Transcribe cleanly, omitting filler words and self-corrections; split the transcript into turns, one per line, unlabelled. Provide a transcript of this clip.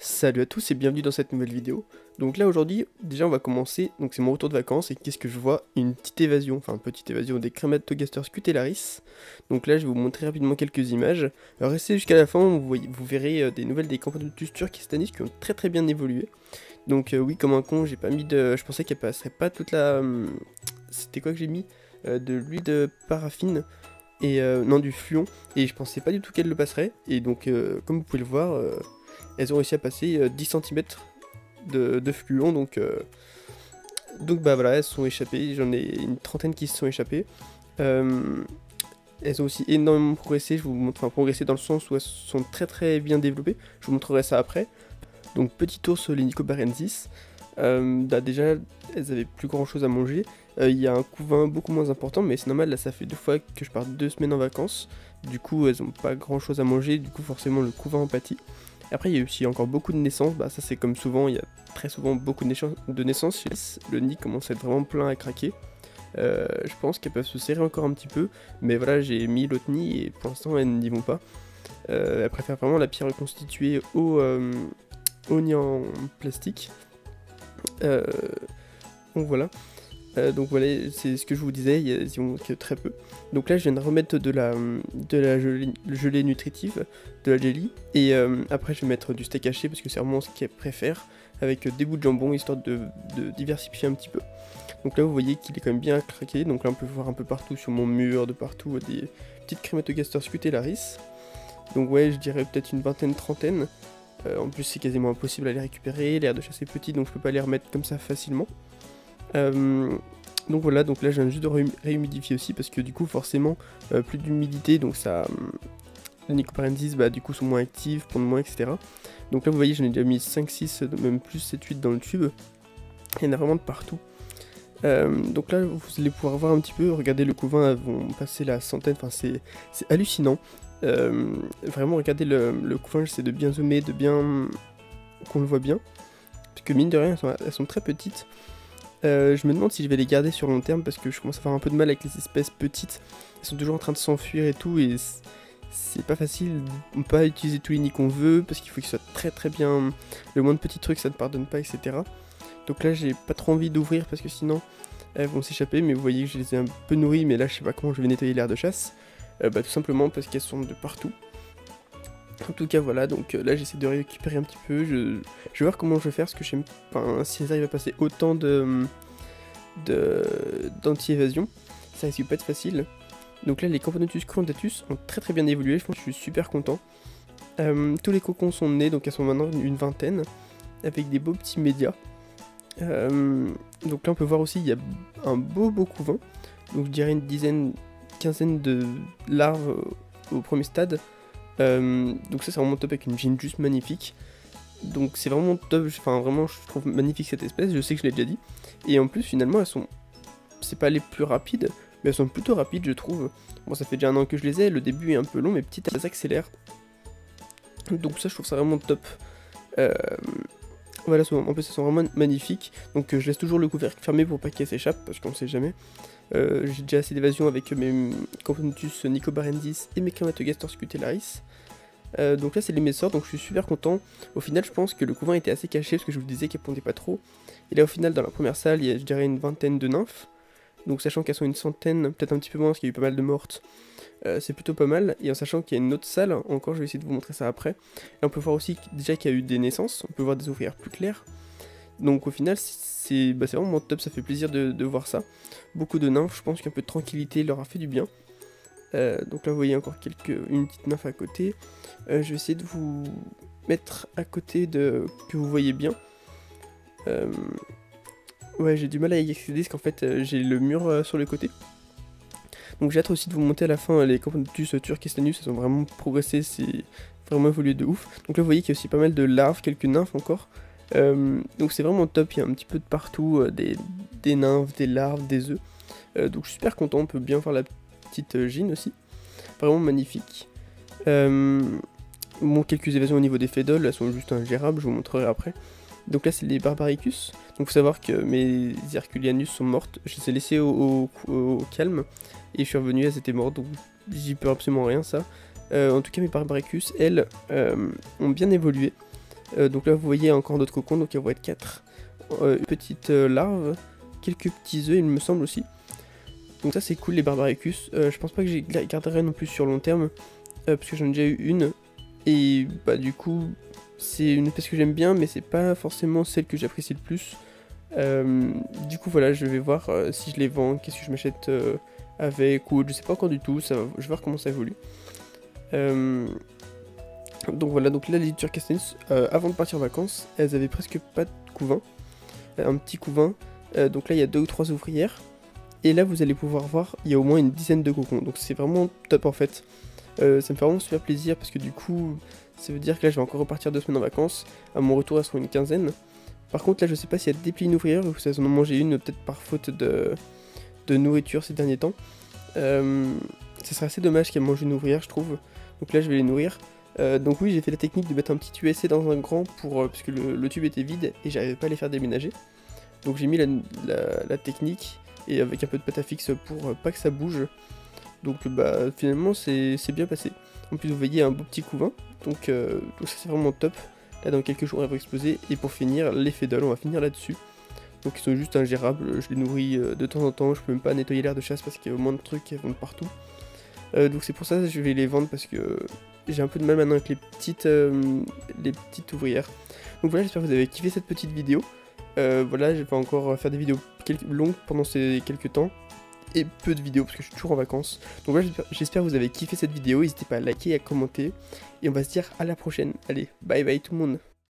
Salut à tous et bienvenue dans cette nouvelle vidéo. Donc là aujourd'hui, déjà on va commencer, donc c'est mon retour de vacances et qu'est-ce que je vois? Une petite évasion des Crématogasteurs scutellaris. Donc là je vais vous montrer rapidement quelques images. Alors restez jusqu'à la fin, vous verrez des nouvelles des Camponotus turkistanis qui ont très bien évolué. Donc oui, comme un con, j'ai pas mis de... Je pensais qu'elle passerait pas toute la... C'était quoi que j'ai mis? De l'huile de paraffine et non, du fluon, et je pensais pas du tout qu'elle le passerait. Et donc comme vous pouvez le voir, elles ont réussi à passer 10 cm de fluon, donc bah voilà, elles se sont échappées, j'en ai une trentaine qui se sont échappées. Elles ont aussi énormément progressé, je vous montre, enfin progressé dans le sens où elles sont très bien développées, je vous montrerai ça après. Donc petit ours, les Nicobarensis, bah déjà elles avaient plus grand chose à manger, il y a un couvain beaucoup moins important, mais c'est normal, là ça fait 2 fois que je pars 2 semaines en vacances, du coup elles ont pas grand chose à manger, du coup forcément le couvain en pâtit. Après il y a aussi encore beaucoup de naissances, bah ça c'est comme souvent, il y a très souvent beaucoup de naissances, le nid commence à être vraiment plein à craquer. Je pense qu'elles peuvent se serrer encore un petit peu, mais voilà, j'ai mis l'autre nid et pour l'instant elles n'y vont pas. Elles préfèrent vraiment la pierre reconstituée au nid en plastique. Donc voilà. C'est ce que je vous disais, ils y vont que très peu. Donc là je viens de remettre de la gelée nutritive, de la jelly, et après je vais mettre du steak haché parce que c'est vraiment ce qu'elle préfère, avec des bouts de jambon histoire de diversifier un petit peu. Donc là vous voyez qu'il est quand même bien craqué, donc là on peut voir un peu partout sur mon mur, de partout, des petites Crématogasteurs scutellaris. Donc ouais, je dirais peut-être une vingtaine, trentaine. En plus c'est quasiment impossible à les récupérer, l'air de chasse est petit donc je peux pas les remettre comme ça facilement. Donc voilà, donc là je viens juste de réhumidifier aussi parce que du coup forcément plus d'humidité, donc ça les Nicobarensis bah du coup sont moins actives, pondent moins, etc. Donc là vous voyez j'en ai déjà mis 5, 6, même plus 7, 8 dans le tube. Il y en a vraiment de partout. Donc là vous allez pouvoir voir un petit peu, regardez le couvain, elles vont passer la centaine, enfin c'est hallucinant. Vraiment regardez le couvain, j'essaie de bien zoomer, de bien qu'on le voit bien. Parce que mine de rien elles sont très petites. Je me demande si je vais les garder sur long terme parce que je commence à avoir un peu de mal avec les espèces petites. Elles sont toujours en train de s'enfuir et tout, et c'est pas facile. On peut pas utiliser tous les nids qu'on veut parce qu'il faut qu'ils soient très bien. Le moins de petits trucs ça ne pardonne pas, etc. Donc là j'ai pas trop envie d'ouvrir parce que sinon elles vont s'échapper, mais vous voyez que je les ai un peu nourries, mais là je sais pas comment je vais nettoyer l'air de chasse. Bah tout simplement parce qu'elles sont de partout. En tout cas voilà, donc là j'essaie de récupérer un petit peu, je vais voir comment je vais faire, parce que j'aime pas, si elles arrivent à passer autant d'anti-évasion, ça risque pas être facile. Donc là les Camponotus cruentatus ont très bien évolué, je pense que je suis super content. Tous les cocons sont nés, donc elles sont maintenant une vingtaine, avec des beaux petits médias. Donc là on peut voir aussi il y a un beau couvain, donc je dirais une dizaine, quinzaine de larves au premier stade. Donc ça c'est vraiment top avec une gine juste magnifique. Donc c'est vraiment top, enfin vraiment je trouve magnifique cette espèce, je sais que je l'ai déjà dit. Et en plus finalement elles sont, c'est pas les plus rapides, mais elles sont plutôt rapides je trouve. Bon ça fait déjà 1 an que je les ai, le début est un peu long mais petit elles accélèrent. Donc ça je trouve ça vraiment top. Voilà, en plus elles sont vraiment magnifiques. Donc je laisse toujours le couvercle fermé pour pas qu'elles s'échappent parce qu'on sait jamais. J'ai déjà assez d'évasion avec mes Camponotus Nicobarensis et mes Crématogasteurs scutellaris. Donc là c'est les messors, donc je suis super content. Au final je pense que le couvain était assez caché parce que je vous disais qu'elles pondaient pas trop. Et là au final dans la première salle il y a je dirais une vingtaine de nymphes. Donc sachant qu'elles sont une centaine, peut-être un petit peu moins parce qu'il y a eu pas mal de mortes. C'est plutôt pas mal, et en sachant qu'il y a une autre salle, encore je vais essayer de vous montrer ça après. Et on peut voir aussi déjà qu'il y a eu des naissances, on peut voir des ouvrières plus claires. Donc au final c'est vraiment top, ça fait plaisir de voir ça. Beaucoup de nymphes, je pense qu'un peu de tranquillité leur a fait du bien. Donc là vous voyez encore une petite nymphe à côté. Je vais essayer de vous mettre à côté que vous voyez bien. Ouais, j'ai du mal à y accéder parce qu'en fait j'ai le mur sur le côté. Donc j'ai hâte aussi de vous montrer à la fin les Camponotus turkistanus, elles ont vraiment progressé, c'est vraiment évolué de ouf. Donc là vous voyez qu'il y a aussi pas mal de larves, quelques nymphes encore. Donc c'est vraiment top, il y a un petit peu de partout, des nymphes, des larves, des œufs. Donc je suis super content, on peut bien voir la petite gine aussi. Vraiment magnifique. Bon, quelques évasions au niveau des fédoles, elles sont juste ingérables, je vous montrerai après. Donc là c'est les Barbaricus. Donc faut savoir que mes Herculianus sont mortes, je les ai laissées au calme. Et je suis revenu, elles étaient mortes, donc j'y peux absolument rien ça. En tout cas mes Barbaricus, elles, ont bien évolué. Donc là vous voyez encore d'autres cocons, donc il va être 4. Une petite larve, quelques petits œufs il me semble aussi. Donc ça c'est cool les Barbaricus. Je pense pas que j'ai garderai non plus sur long terme, parce que j'en ai déjà eu une. Et bah du coup c'est une espèce que j'aime bien, mais c'est pas forcément celle que j'apprécie le plus. Du coup voilà, je vais voir si je les vends, qu'est-ce que je m'achète avec ou je sais pas encore du tout, je vais voir comment ça évolue. Donc voilà, donc là les Turcastanus, avant de partir en vacances, elles avaient presque pas de couvain, un petit couvain, donc là il y a 2 ou 3 ouvrières, et là vous allez pouvoir voir, il y a au moins une dizaine de cocons, donc c'est vraiment top en fait. Ça me fait vraiment super plaisir parce que du coup, ça veut dire que là je vais encore repartir 2 semaines en vacances, à mon retour elles seront une quinzaine. Par contre là je sais pas s'il y a des plis ouvrières ou si elles en ont mangé une, peut-être par faute de nourriture ces derniers temps. Ça serait assez dommage qu'elles mangent une ouvrière je trouve, donc là je vais les nourrir. Donc oui j'ai fait la technique de mettre un petit USA dans un grand pour parce que le tube était vide et j'arrivais pas à les faire déménager. Donc j'ai mis la technique et avec un peu de pâte à fixe pour pas que ça bouge. Donc bah finalement c'est bien passé. En plus vous voyez un beau petit couvain, donc ça c'est vraiment top. Là dans quelques jours elles vont exploser. Et pour finir les fédoles, on va finir là-dessus. Donc ils sont juste ingérables, je les nourris de temps en temps, je peux même pas nettoyer l'air de chasse parce qu'il y a au moins de trucs qui vont de partout. Donc c'est pour ça que je vais les vendre parce que j'ai un peu de mal maintenant avec les petites ouvrières. Donc voilà, j'espère que vous avez kiffé cette petite vidéo. Voilà, je vais encore faire des vidéos longues pendant ces quelques temps. Et peu de vidéos parce que je suis toujours en vacances. Donc voilà, j'espère que vous avez kiffé cette vidéo. N'hésitez pas à liker et à commenter. Et on va se dire à la prochaine. Allez, bye bye tout le monde.